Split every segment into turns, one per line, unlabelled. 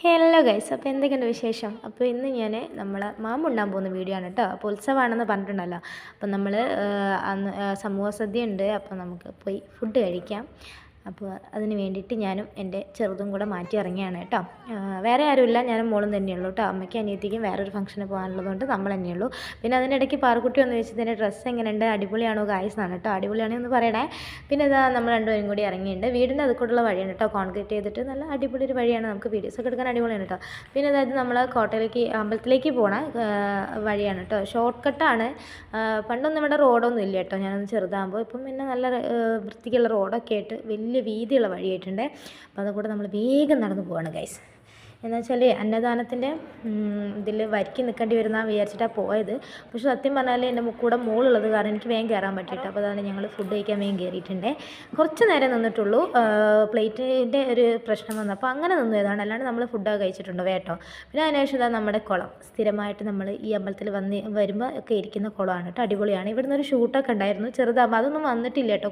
Hello guys, അപ്പോൾ എന്തൊക്കെയുണ്ട് വിശേഷം? അപ്പോൾ ഇന്ന് ഞാൻ മാമുണ്ടാൻ പോകുന്ന വീഡിയോ ആണ് കേട്ടോ. അപ്പോൾ ഉത്സവമാണെന്ന് പറഞ്ഞിട്ടുണ്ടല്ലോ. അപ്പോൾ നമ്മൾ അന്ന് സമൂഹ സദ്യ ഉണ്ട്. അപ്പോൾ നമുക്ക് പോയി ഫുഡ് കഴിക്കാം. അപ്പോൾ അതിന് വേണ്ടിയിട്ട് ഞാനും എൻ്റെ ചെറുതും കൂടെ മാറ്റി ഇറങ്ങിയാണ് കേട്ടോ. വേറെ ആരുമില്ല, ഞാനും മോളും തന്നെയുള്ളൂ കേട്ടോ. അമ്മയ്ക്ക് അനിയത്തിക്കും വേറൊരു ഫംഗ്ഷന് പോകാനുള്ളതുകൊണ്ട് നമ്മൾ തന്നെയുള്ളൂ. പിന്നെ അതിനിടയ്ക്ക് പാറുക്കുട്ടി ഒന്ന് വെച്ചതിൻ്റെ ഡ്രസ്സ് എങ്ങനെയുണ്ട്, അടിപൊളിയാണോ ഗൈസ് എന്നാണ് കേട്ടോ. അടിപൊളിയാണെങ്കിൽ ഒന്ന് പറയണേ. പിന്നെ ഇതാ നമ്മൾ രണ്ടുപേരും കൂടി ഇറങ്ങിയിട്ടുണ്ട്. വീടിൻ്റെ അതുകൂട്ടുള്ള വഴിയാണ് കേട്ടോ, കോൺക്രീറ്റ് ചെയ്തിട്ട് നല്ല അടിപൊളി ഒരു വഴിയാണ്. നമുക്ക് വീഡിയോസൊക്കെ എടുക്കാൻ അടിപൊളിയാണ് കേട്ടോ. പിന്നെ അതായത് നമ്മൾ കോട്ടയിലേക്ക് അമ്പലത്തിലേക്ക് പോണ വഴിയാണ് കേട്ടോ. ഷോർട്ട് കട്ടാണ്. പണ്ടൊന്നും ഇവിടെ റോഡൊന്നും ഇല്ല കേട്ടോ, ഞാനൊന്ന് ചെറുതാകുമ്പോൾ. ഇപ്പം പിന്നെ നല്ല വൃത്തിക്കുള്ള റോഡൊക്കെ ആയിട്ട് വലിയ വീതിയുള്ള വഴിയായിട്ടുണ്ട്. അപ്പോൾ അതുകൂടെ നമ്മൾ വേഗം നടന്നു പോവാണ് ഗൈസ്. എന്ന് വെച്ചാൽ അന്നദാനത്തിൻ്റെ ഇതിൽ വരിക്ക് നിൽക്കേണ്ടി വരുന്ന വിചാരിച്ചിട്ടാണ് പോയത്. പക്ഷെ സത്യം പറഞ്ഞാൽ എൻ്റെ കൂടെ മോളുള്ളത് കാരണം എനിക്ക് വേഗം കയറാൻ പറ്റിയിട്ട്. അപ്പോൾ അതാണ് ഞങ്ങൾ ഫുഡ് കഴിക്കാൻ വേഗം കയറിയിട്ടുണ്ട്. കുറച്ച് നേരം നിന്നിട്ടുള്ളൂ, പ്ലേറ്റിൻ്റെ ഒരു പ്രശ്നം വന്നപ്പോൾ അങ്ങനെ നിന്നതാണ്. അല്ലാണ്ട് നമ്മൾ ഫുഡൊക്കെ കഴിച്ചിട്ടുണ്ടോ കേട്ടോ. പിന്നെ അതിനുശേഷം ഇതാ നമ്മുടെ കുളം, സ്ഥിരമായിട്ട് നമ്മൾ ഈ അമ്പലത്തിൽ വരുമ്പോൾ ഒക്കെ ഇരിക്കുന്ന കുളമാണ് കേട്ടോ. അടിപൊളിയാണ്. ഇവിടുന്ന് ഒരു ഷൂട്ടൊക്കെ ഉണ്ടായിരുന്നു ചെറുതാകുമ്പോൾ, അതൊന്നും വന്നിട്ടില്ല കേട്ടോ.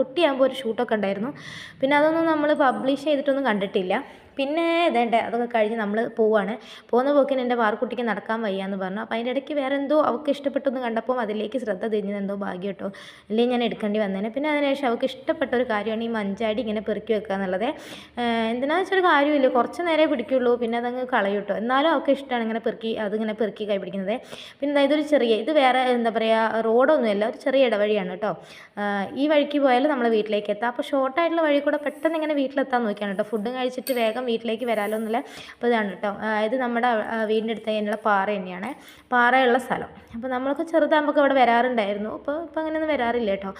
കുട്ടിയാകുമ്പോൾ ഒരു ഷൂട്ടൊക്കെ ഉണ്ടായിരുന്നു. പിന്നെ അതൊന്നും നമ്മൾ പബ്ലിഷ് ചെയ്തിട്ടൊന്നും കണ്ടിട്ടില്ല. പിന്നെ ഇതേണ്ട അതൊക്കെ കഴിഞ്ഞ് നമ്മൾ പോവുകയാണ്. പോകുന്ന പോക്കിന് എൻ്റെ പാർക്കുട്ടിക്ക് നടക്കാൻ വയ്യാന്ന് പറഞ്ഞു. അപ്പോൾ അതിൻ്റെ ഇടയ്ക്ക് വേറെ എന്തോ അവൾക്ക് ഇഷ്ടപ്പെട്ടൊന്ന് കണ്ടപ്പോൾ അതിലേക്ക് ശ്രദ്ധ തിരിഞ്ഞത് എന്തോ ഭാഗ്യം കേട്ടോ, അല്ലെങ്കിൽ ഞാൻ എടുക്കേണ്ടി വന്നേനെ. പിന്നെ അതിനുശേഷം അവൾക്ക് ഇഷ്ടപ്പെട്ട ഒരു കാര്യമാണ് ഈ മഞ്ചാടി ഇങ്ങനെ പെറുക്കി വെക്കുക എന്നുള്ളത്. എന്തിനാണെന്ന് വെച്ചൊരു കാര്യമില്ല, കുറച്ച് നേരെ പിടിക്കുള്ളൂ, പിന്നെ അതങ്ങ് കളയും കേട്ടോ. എന്നാലും അവൾക്ക് ഇഷ്ടമാണ് ഇങ്ങനെ അതിങ്ങനെ പെറുക്കി കൈ പിടിക്കുന്നത്. പിന്നെ ഇതൊരു ഇത് വേറെ എന്താ പറയുക, റോഡൊന്നുമില്ല, ഒരു ചെറിയ ഇടവഴിയാണ് കേട്ടോ. ഈ വഴിക്ക് പോയാൽ നമ്മൾ വീട്ടിലേക്ക് എത്താം. അപ്പോൾ ഷോർട്ടായിട്ടുള്ള വഴി കൂടെ പെട്ടെന്ന് ഇങ്ങനെ വീട്ടിലെത്താൻ നോക്കിയാണ് കേട്ടോ. ഫുഡും കഴിച്ചിട്ട് വേഗം വീട്ടിലേക്ക് വരാമല്ലോ എന്നുള്ള. അപ്പോൾ ഇതാണ് കേട്ടോ, ഇത് നമ്മുടെ വീടിൻ്റെ അടുത്ത് തന്നെയുള്ള പാറ തന്നെയാണ്, പാറയുള്ള സ്ഥലം. അപ്പോൾ നമ്മളൊക്കെ ചെറുതാകുമ്പോൾ അവിടെ വരാറുണ്ടായിരുന്നു. ഇപ്പോൾ അങ്ങനെയൊന്നും വരാറില്ല കേട്ടോ.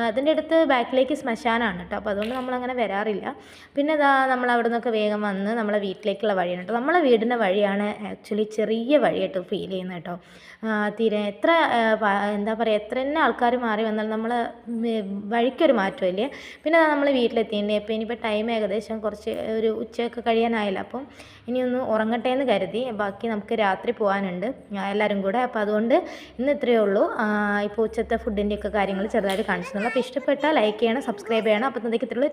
അതിൻ്റെ അടുത്ത് ബാക്കിലേക്ക് ശ്മശാനമാണ് കേട്ടോ. അപ്പോൾ അതുകൊണ്ട് നമ്മളങ്ങനെ വരാറില്ല. പിന്നെ ഇതാ നമ്മൾ അവിടെ നിന്നൊക്കെ വേഗം വന്ന് നമ്മളെ വീട്ടിലേക്കുള്ള വഴിയാണ് കേട്ടോ. നമ്മളെ വീടിൻ്റെ വഴിയാണ് ആക്ച്വലി ചെറിയ വഴിയായിട്ട് ഫീൽ ചെയ്യുന്നത് കേട്ടോ. തീരെ എത്ര എന്താ പറയുക, എത്ര തന്നെ ആൾക്കാർ മാറി വന്നാൽ നമ്മൾ വഴിക്കൊരു മാറ്റമില്ലേ. പിന്നെ നമ്മൾ വീട്ടിലെത്തിയിട്ടുണ്ട്. അപ്പോൾ ഇനിയിപ്പോൾ ടൈം ഏകദേശം കുറച്ച് ഒരു ഉച്ചയൊക്കെ കഴിയാനായില്ല. അപ്പം ഇനിയൊന്ന് ഉറങ്ങട്ടെ എന്ന് കരുതി. ബാക്കി നമുക്ക് രാത്രി പോകാനുണ്ട് എല്ലാവരും കൂടെ. അപ്പോൾ അതുകൊണ്ട് ഇന്ന് ഇത്രയേ ഉള്ളൂ. ഇപ്പോൾ ഉച്ചത്തെ ഫുഡിൻ്റെയൊക്കെ കാര്യങ്ങൾ ചെറുതായിട്ട് കാണിച്ചിട്ടുള്ളൂ. അപ്പോൾ ഇഷ്ടപ്പെട്ടാൽ ലൈക്ക് ചെയ്യണം, സബ്സ്ക്രൈബ് ചെയ്യണം. അപ്പോൾ ഇത്രയുള്ളൂ.